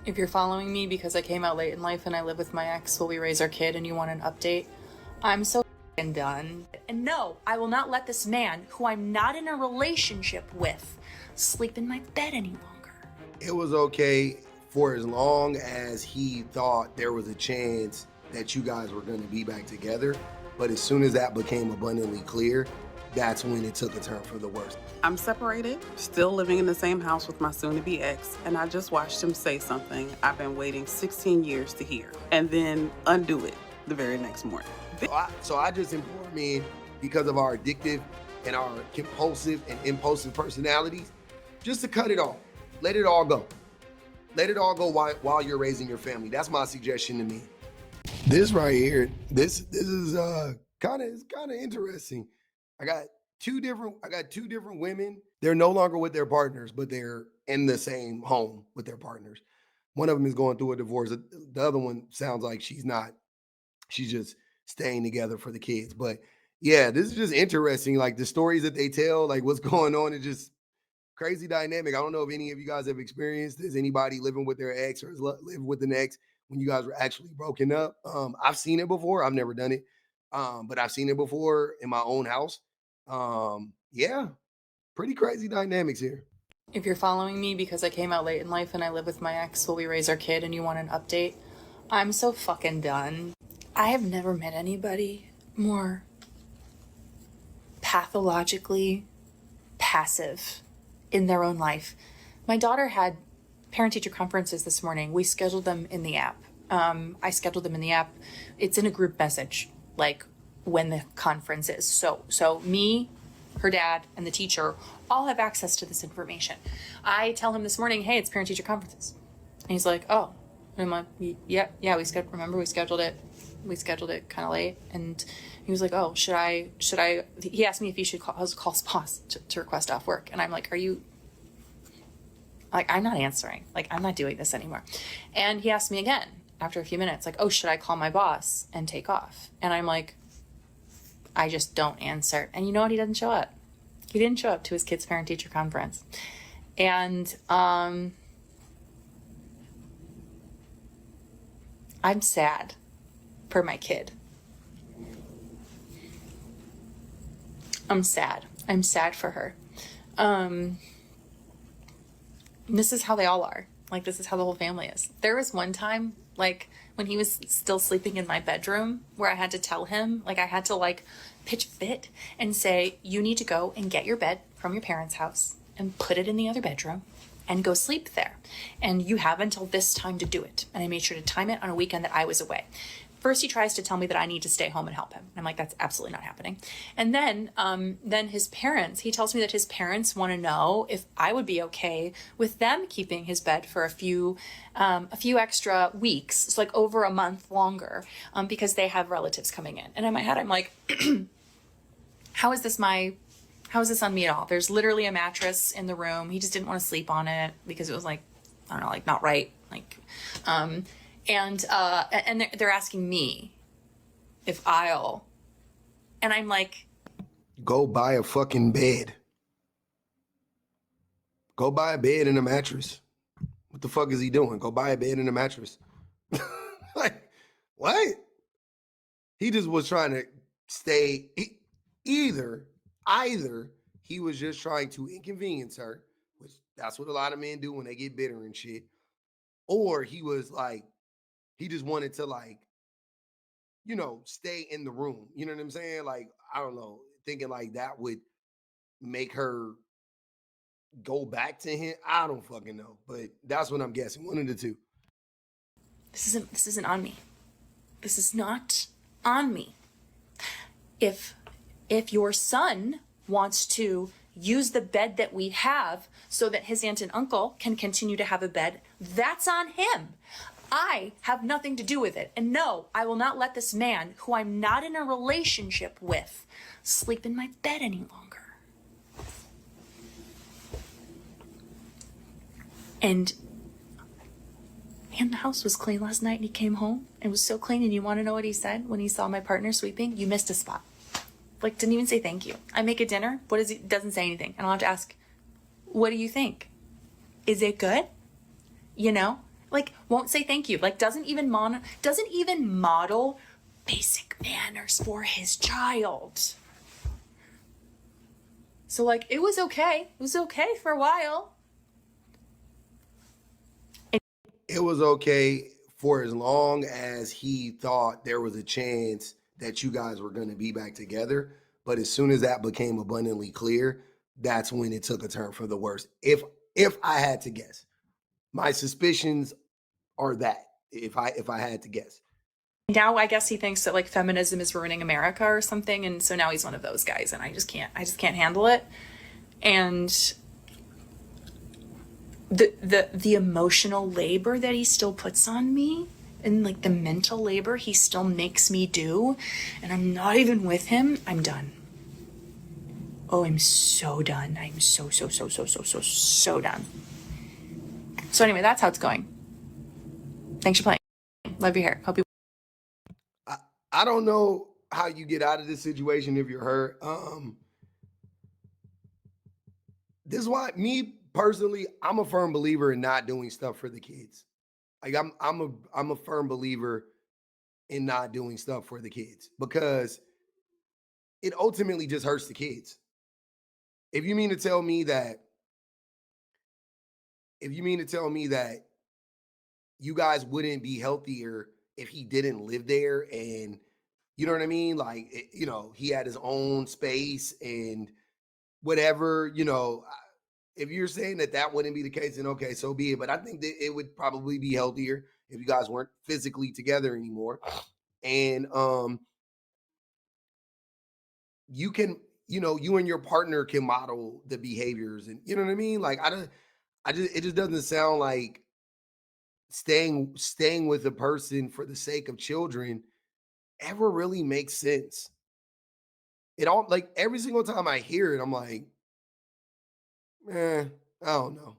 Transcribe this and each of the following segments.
If you're following me because I came out late in life and I live with my ex while we raise our kid and you want an update, I'm so f***ing done. And no, I will not let this man, who I'm not in a relationship with, sleep in my bed any longer. It was okay for as long as he thought there was a chance that you guys were going to be back together. But as soon as that became abundantly clear, that's when it took a turn for the worse. I'm separated, still living in the same house with my soon-to-be ex, and I just watched him say something I've been waiting 16 years to hear, and then undo it the very next morning. So I just implore men, because of our addictive and our compulsive and impulsive personalities, just to cut it off. Let it all go. Let it all go while you're raising your family. That's my suggestion to me. This right here, this is kind of interesting. I got two different women. They're no longer with their partners, but they're in the same home with their partners. One of them is going through a divorce. The other one sounds like she's not. She's just staying together for the kids. But yeah, this is just interesting. Like the stories that they tell, like what's going on, is just crazy dynamic. I don't know if any of you guys have experienced this. Anybody living with their ex or has lived with an ex when you guys were actually broken up? I've seen it before. I've never done it, but I've seen it before in my own house. Yeah, pretty crazy dynamics here. If you're following me because I came out late in life and I live with my ex while we raise our kid and you want an update, I'm so fucking done. I have never met anybody more pathologically passive in their own life. My daughter had parent-teacher conferences this morning. We scheduled them in the app. I scheduled them in the app. It's in a group message, like when the conference is. So me, her dad, and the teacher all have access to this information. I tell him this morning, hey, it's parent-teacher conferences. And he's like, oh. And I'm like, yeah, we scheduled it. We scheduled it kind of late. And he was like, oh, should I, he asked me if he should call boss to request off work. And I'm like, I'm not answering. Like, I'm not doing this anymore. And he asked me again after a few minutes, like, oh, should I call my boss and take off? And I'm like, I just don't answer. And you know what? He doesn't show up. He didn't show up to his kid's parent-teacher conference. And I'm sad for my kid. I'm sad. I'm sad for her. This is how they all are. Like, this is how the whole family is. There was one time, like, when he was still sleeping in my bedroom where I had to tell him, like, I had to, like, pitch fit and say, you need to go and get your bed from your parents' house and put it in the other bedroom and go sleep there. And you have until this time to do it. And I made sure to time it on a weekend that I was away. First, he tries to tell me that I need to stay home and help him. I'm like, that's absolutely not happening. And then his parents, he tells me that his parents want to know if I would be okay with them keeping his bed for a few extra weeks, so like over a month longer, because they have relatives coming in. And in my head, I'm like, how is this on me at all? There's literally a mattress in the room. He just didn't want to sleep on it because it was like, I don't know, like not right. Like, and they're asking me if I'll, and I'm like, Go buy a fucking bed. Go buy a bed and a mattress. What the fuck is he doing? Go buy a bed and a mattress. Like, what? He just was trying to stay. Either he was just trying to inconvenience her, which that's what a lot of men do when they get bitter and shit, or he was like, he just wanted to, like, stay in the room. You know what I'm saying? Like, I don't know, thinking like that would make her go back to him. I don't fucking know, but that's what I'm guessing. One of the two. this isn't on me. This is not on me. If your son wants to use the bed that we have so that his aunt and uncle can continue to have a bed, that's on him. I have nothing to do with it. And no, I will not let this man, who I'm not in a relationship with, sleep in my bed any longer. And man, the house was clean last night and he came home. It was so clean, and you want to know what he said when he saw my partner sweeping? You missed a spot. Like, didn't even say thank you. I make a dinner. What is he? Doesn't say anything. And I'll have to ask, what do you think? Is it good? You know? Like, won't say thank you. Like, doesn't even model basic manners for his child. So, like, it was okay. It was okay for a while. It was okay for as long as he thought there was a chance that you guys were going to be back together. But as soon as that became abundantly clear, that's when it took a turn for the worse. If I had to guess, my suspicions are that if I had to guess. Now I guess he thinks that like feminism is ruining America or something, and so now he's one of those guys, and I just can't handle it. And the emotional labor that he still puts on me, and like the mental labor he still makes me do, and I'm not even with him, I'm done. Oh, I'm so done. I'm so done. So anyway, that's how it's going. Thanks for playing. Love your hair. Hope you. I don't know how you get out of this situation if you're hurt. This is why, me personally, I'm a firm believer in not doing stuff for the kids. Like I'm a firm believer in not doing stuff for the kids because it ultimately just hurts the kids. If you mean to tell me that you guys wouldn't be healthier if he didn't live there, and you know what I mean? Like, he had his own space and whatever, if you're saying that wouldn't be the case, then okay, so be it. But I think that it would probably be healthier if you guys weren't physically together anymore. And you can, you and your partner can model the behaviors, and you know what I mean? Like, it just doesn't sound like staying with a person for the sake of children ever really makes sense. It all, like, every single time I hear it, I'm like, I don't know.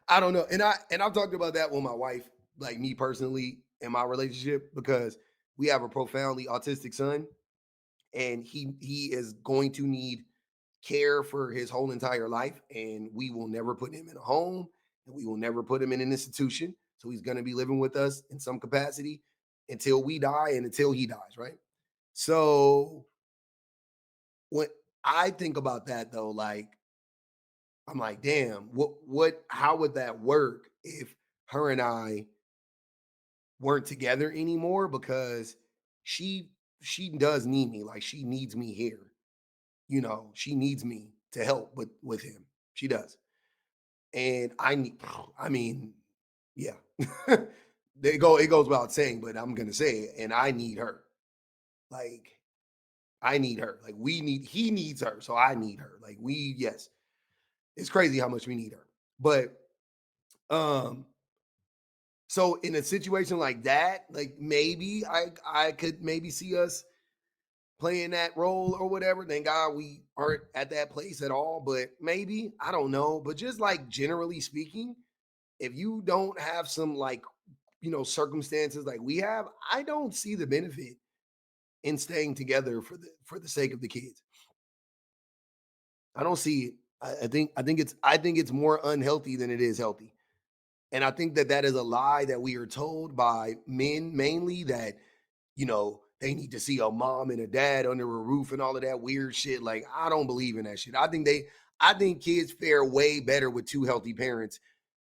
I don't know. And I've talked about that with my wife, like me personally in my relationship, because we have a profoundly autistic son, and he is going to need care for his whole entire life, and we will never put him in a home, and we will never put him in an institution. So he's going to be living with us in some capacity until we die and until he dies, right? So when I think about that though, like, I'm like, damn, how would that work if her and I weren't together anymore? Because she does need me. Like, she needs me here. She needs me to help with him. She does. And I mean, yeah. It goes without saying, but I'm gonna say it, and I need her. Like, I need her. Like, he needs her, so I need her. Like, yes. It's crazy how much we need her. But so in a situation like that, like, maybe I could maybe see us playing that role or whatever. Thank God we aren't at that place at all. But maybe, I don't know. But just like generally speaking, if you don't have some, like, circumstances like we have, I don't see the benefit in staying together for the sake of the kids. I don't see it. I think it's more unhealthy than it is healthy. And I think that is a lie that we are told by men mainly, that, they need to see a mom and a dad under a roof and all of that weird shit. Like, I don't believe in that shit. I think kids fare way better with two healthy parents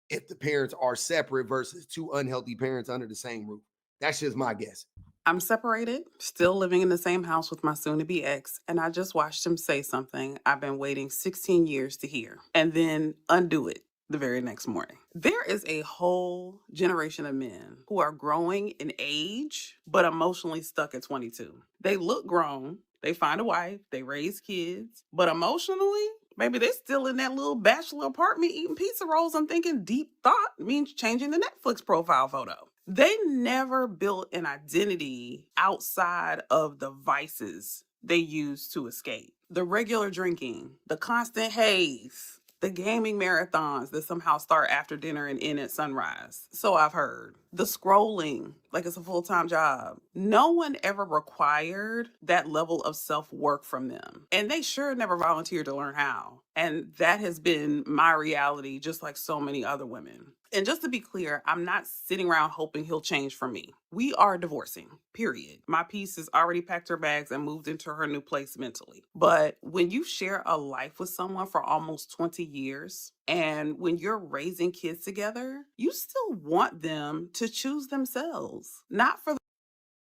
if the parents are separate versus two unhealthy parents under the same roof. That's just my guess. I'm separated, still living in the same house with my soon to be ex, and I just watched him say something I've been waiting 16 years to hear, and then undo it the very next morning. There is a whole generation of men who are growing in age, but emotionally stuck at 22. They look grown, they find a wife, they raise kids, but emotionally, maybe they're still in that little bachelor apartment eating pizza rolls and thinking deep thought means changing the Netflix profile photo. They never built an identity outside of the vices they use to escape. The regular drinking, the constant haze, the gaming marathons that somehow start after dinner and end at sunrise. So I've heard. The scrolling like it's a full-time job. No one ever required that level of self-work from them. And they sure never volunteered to learn how. And that has been my reality, just like so many other women. And just to be clear, I'm not sitting around hoping he'll change for me. We are divorcing, period. My piece has already packed her bags and moved into her new place mentally. But when you share a life with someone for almost 20 years, and when you're raising kids together, you still want them to choose themselves, not for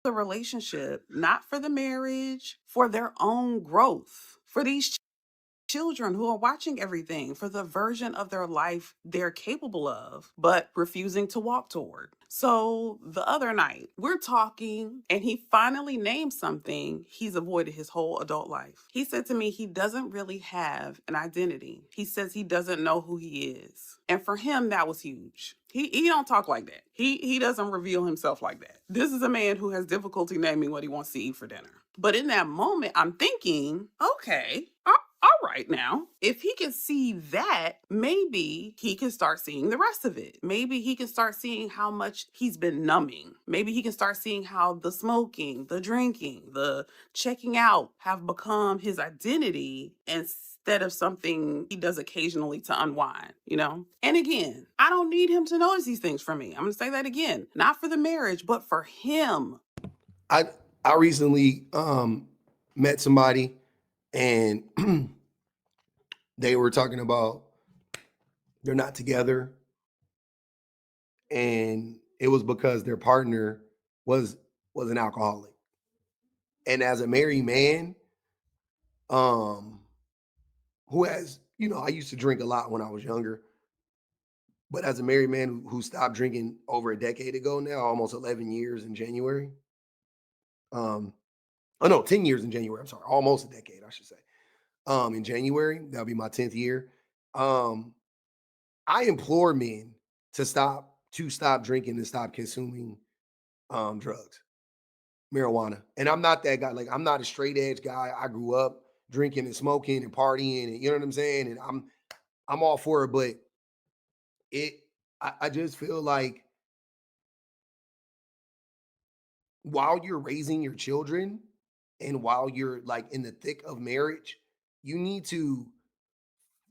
the relationship, not for the marriage, for their own growth, for these children who are watching everything, for the version of their life they're capable of, but refusing to walk toward. So the other night, we're talking, and he finally named something he's avoided his whole adult life. He said to me he doesn't really have an identity. He says he doesn't know who he is. And for him, that was huge. He don't talk like that. He doesn't reveal himself like that. This is a man who has difficulty naming what he wants to eat for dinner. But in that moment, I'm thinking, okay, all right now, if he can see that, maybe he can start seeing the rest of it. Maybe he can start seeing how much he's been numbing. Maybe he can start seeing how the smoking, the drinking, the checking out have become his identity instead of something he does occasionally to unwind, you know? And again, I don't need him to notice these things for me. I'm gonna say that again. Not for the marriage, but for him. I recently met somebody, and they were talking about they're not together, and it was because their partner was an alcoholic. And as a married man, who has, I used to drink a lot when I was younger, but as a married man who stopped drinking over a decade ago now, almost 11 years in January. Oh no, 10 years in January. I'm sorry, almost a decade, I should say. In January, that'll be my 10th year. I implore men to stop drinking and stop consuming drugs, marijuana. And I'm not that guy. Like, I'm not a straight edge guy. I grew up drinking and smoking and partying, and you know what I'm saying? And I'm all for it, but I just feel like while you're raising your children and while you're like in the thick of marriage, you need to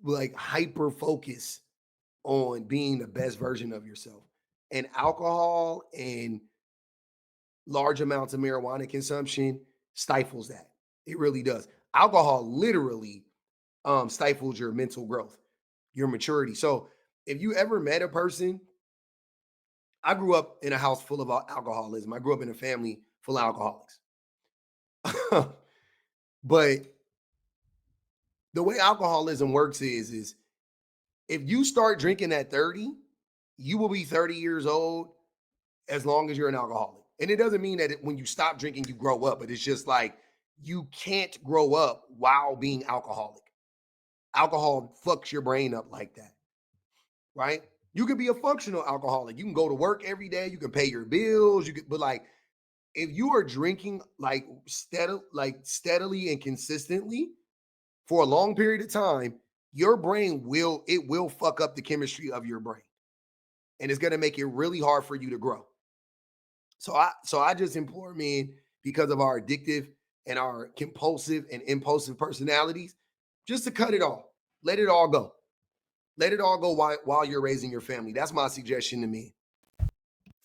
like hyper focus on being the best version of yourself. And alcohol and large amounts of marijuana consumption stifles that. It really does. Alcohol literally stifles your mental growth, your maturity. So if you ever met a person, I grew up in a house full of alcoholism. I grew up in a family full of alcoholics. But the way alcoholism works is if you start drinking at 30, you will be 30 years old as long as you're an alcoholic. And it doesn't mean that when you stop drinking, you grow up, but it's just like you can't grow up while being alcoholic. Alcohol fucks your brain up like that, right? You can be a functional alcoholic. You can go to work every day. You can pay your bills. But like, if you are drinking like steadily and consistently for a long period of time, your brain will fuck up the chemistry of your brain, and it's going to make it really hard for you to grow. So I just implore men, because of our addictive and our compulsive and impulsive personalities, just to cut it all. Let it all go. Let it all go while you're raising your family. That's my suggestion to men.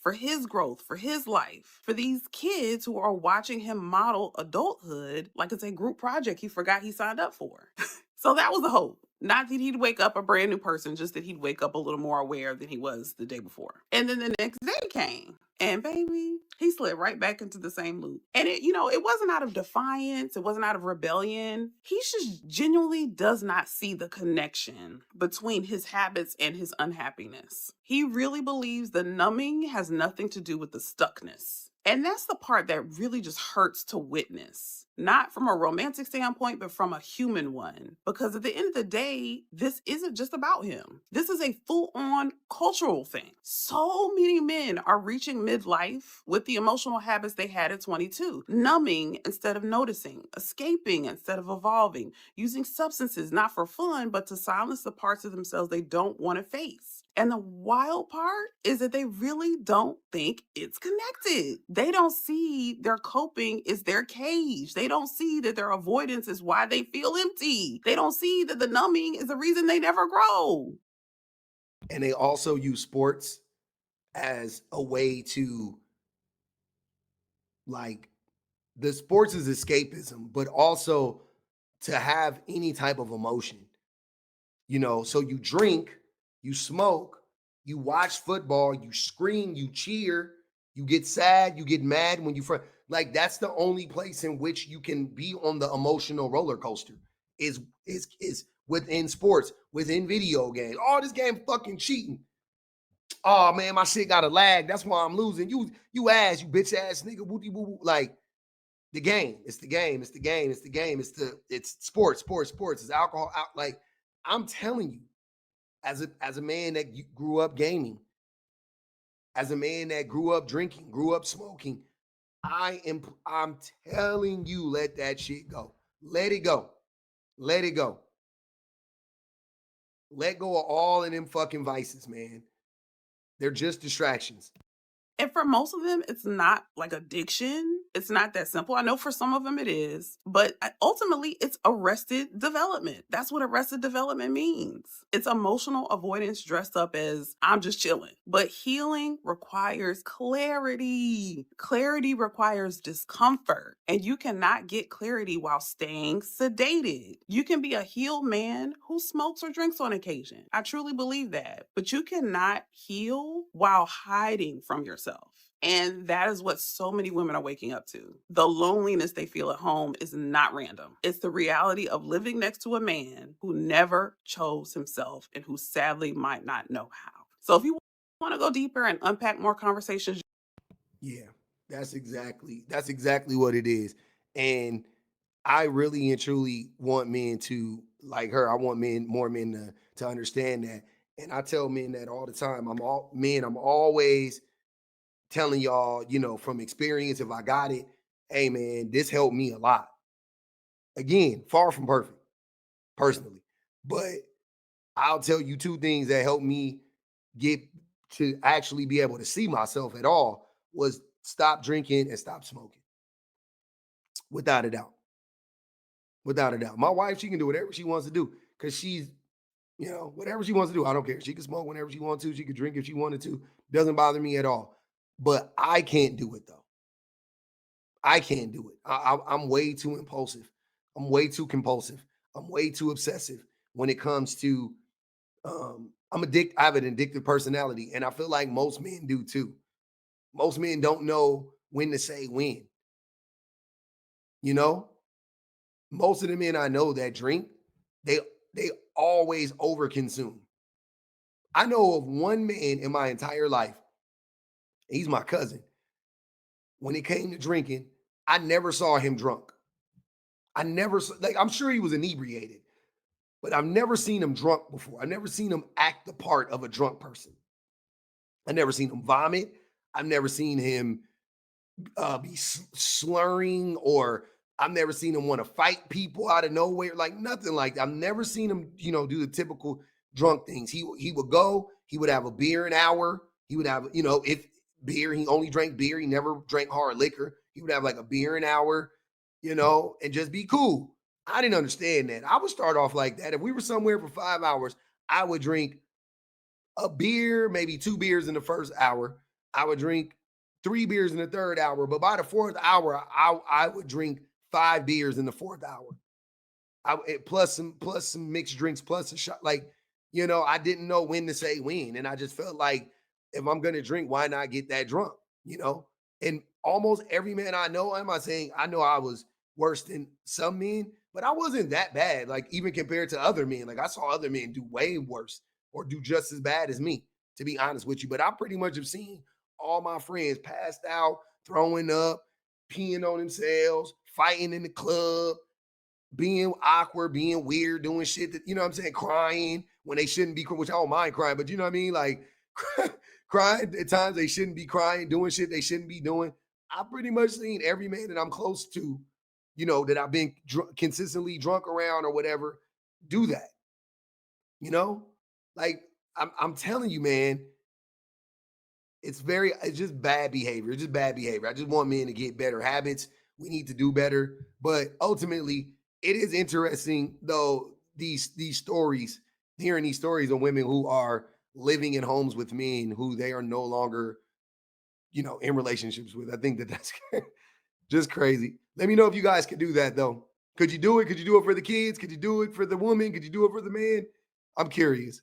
For his growth, for his life, for these kids who are watching him model adulthood like it's a group project he forgot he signed up for. So that was the hope. Not that he'd wake up a brand new person, just that he'd wake up a little more aware than he was the day before. And then the next day came, and baby, he slid right back into the same loop. And it wasn't out of defiance, it wasn't out of rebellion. He just genuinely does not see the connection between his habits and his unhappiness. He really believes the numbing has nothing to do with the stuckness. And that's the part that really just hurts to witness. Not from a romantic standpoint, but from a human one. Because at the end of the day, this isn't just about him. This is a full-on cultural thing. So many men are reaching midlife with the emotional habits they had at 22. Numbing instead of noticing, escaping instead of evolving, using substances not for fun, but to silence the parts of themselves they don't want to face. And the wild part is that they really don't think it's connected. They don't see their coping is their cage. They don't see that their avoidance is why they feel empty. They don't see that the numbing is the reason they never grow. And they also use sports as a way to, like, the sports is escapism, but also to have any type of emotion. So you drink, you smoke, you watch football, you scream, you cheer, you get sad, you get mad when like, that's the only place in which you can be on the emotional roller coaster is within sports, within video games. Oh, this game fucking cheating. Oh man, my shit got a lag. That's why I'm losing. You ass, you bitch ass nigga. Wooty woo woo. Like, the game. It's the game. It's the game. It's the game. It's sports. It's alcohol. Like, I'm telling you, as a man that grew up gaming, as a man that grew up drinking, grew up smoking, I'm telling you, let that shit go. Let it go. Let it go. Let go of all of them fucking vices, man. They're just distractions. And for most of them, it's not like addiction. It's not that simple. I know for some of them it is, but ultimately it's arrested development. That's what arrested development means. It's emotional avoidance dressed up as I'm just chilling. But healing requires clarity. Clarity requires discomfort. And you cannot get clarity while staying sedated. You can be a healed man who smokes or drinks on occasion. I truly believe that. But you cannot heal while hiding from yourself. And that is what so many women are waking up to. The loneliness they feel at home is not random. It's the reality of living next to a man who never chose himself and who sadly might not know how. So if you want to go deeper and unpack more conversations. Yeah, that's exactly what it is. And I really and truly want men to, like her. I want more men to understand that. And I tell men that all the time. I'm always telling y'all, from experience, if I got it, hey man, this helped me a lot. Again, far from perfect, personally. But I'll tell you two things that helped me get to actually be able to see myself at all was stop drinking and stop smoking. Without a doubt. Without a doubt. My wife, she can do whatever she wants to do because she's, whatever she wants to do. I don't care. She can smoke whenever she wants to. She can drink if she wanted to. Doesn't bother me at all. But I can't do it though. I can't do it. I'm way too impulsive. I'm way too compulsive. I'm way too obsessive when it comes to. I'm addicted. I have an addictive personality, and I feel like most men do too. Most men don't know when to say when. You know, most of the men I know that drink, they they always overconsume. I know of one man in my entire life. He's my cousin. When it came to drinking, I never saw him drunk. I never like. I'm sure he was inebriated, but I've never seen him drunk before. I've never seen him act the part of a drunk person. I've never seen him vomit. I've never seen him be slurring, or I've never seen him want to fight people out of nowhere, like nothing like that. I've never seen him, do the typical drunk things. He would go, he would have a beer an hour. He would have, if beer, he only drank beer. He never drank hard liquor. He would have like a beer an hour, and just be cool. I didn't understand that. I would start off like that. If we were somewhere for 5 hours, I would drink a beer, maybe 2 beers in the first hour. I would drink 3 beers in the third hour, but by the fourth hour, I would drink 5 beers in the fourth hour. Plus some mixed drinks, plus a shot. Like, I didn't know when to say when, and I just felt like if I'm gonna drink, why not get that drunk? And almost every man I know, I'm not saying I know I was worse than some men, but I wasn't that bad. Like, even compared to other men, like I saw other men do way worse or do just as bad as me, to be honest with you. But I pretty much have seen all my friends passed out, throwing up, peeing on themselves, fighting in the club, being awkward, being weird, doing shit that, what I'm saying, crying when they shouldn't be, which I don't mind crying, but you know what I mean? Like, crying at times they shouldn't be crying, doing shit they shouldn't be doing. I pretty much seen every man that I'm close to, that I've been consistently drunk around or whatever, do that. Like, I'm telling you, man, it's just bad behavior. It's just bad behavior. I just want men to get better habits. We need to do better. But ultimately, it is interesting though, these stories, hearing these stories of women who are living in homes with men who they are no longer, in relationships with. I think that's just crazy. Let me know if you guys could do that though. Could you do it? Could you do it for the kids? Could you do it for the woman? Could you do it for the man? I'm curious.